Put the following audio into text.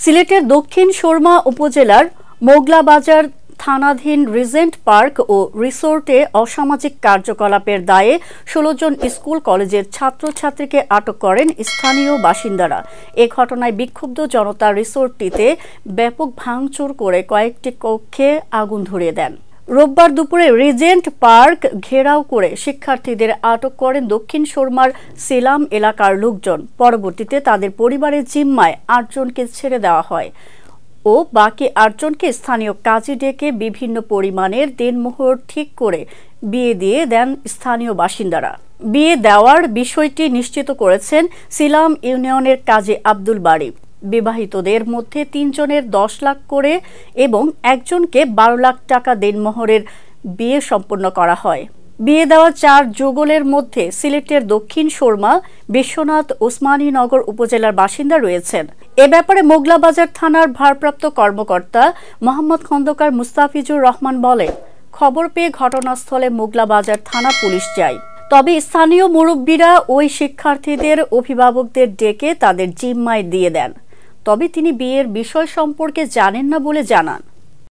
সিলেটের দক্ষিণ সুরমা উপজেলার মোগলাবাজার থানাধীন রিজেন্ট পার্ক ও রিসোর্টে অসামাজিক কার্যকলাপের দায়ে ১৬ জন স্কুল কলেজের ছাত্রছাত্রীকে আটক করেন স্থানীয় বাসিন্দারা। এ ঘটনায় বিক্ষুব্ধ জনতা রিসোর্টটিতে ব্যাপক ভাঙচুর করে কয়েকটি কক্ষে আগুন ধরিয়ে দেন। রোববার দুপুরে রিজেন্ট পার্ক ঘেরাও করে শিক্ষার্থীদের আটক করেন দক্ষিণ সুরমার সিলাম এলাকার লোকজন। পরবর্তীতে তাদের পরিবারের জিম্মায় ৮ জনকে ছেড়ে দেওয়া হয় ও বাকি ৮ জনকে স্থানীয় কাজী ডেকে বিভিন্ন পরিমাণের দেনমোহর ঠিক করে বিয়ে দিয়ে দেন স্থানীয় বাসিন্দারা। বিয়ে দেওয়ার বিষয়টি নিশ্চিত করেছেন সিলাম ইউনিয়নের কাজী আব্দুল বারী। বিবাহিতদের মধ্যে ৩ জনের ১০ লাখ করে এবং একজনকে ১২ লাখ টাকা দেনমোহরের বিয়ে সম্পন্ন করা হয়। বিয়ে দেওয়া ৪ যুগলের মধ্যে সিলেটের দক্ষিণ সুরমা, বিশ্বনাথ, ওসমানীনগর উপজেলার বাসিন্দা রয়েছেন। এ ব্যাপারে মোগলাবাজার থানার ভারপ্রাপ্ত কর্মকর্তা মোহাম্মদ খন্দকার মুস্তাফিজুর রহমান বলেন, খবর পেয়ে ঘটনাস্থলে মোগলাবাজার থানা পুলিশ যায়। তবে স্থানীয় মুরব্বীরা ওই শিক্ষার্থীদের অভিভাবকদের ডেকে তাদের জিম্মায় দিয়ে দেন। তবে তিনি বিয়ের বিষয় সম্পর্কে জানেন না বলে জানান।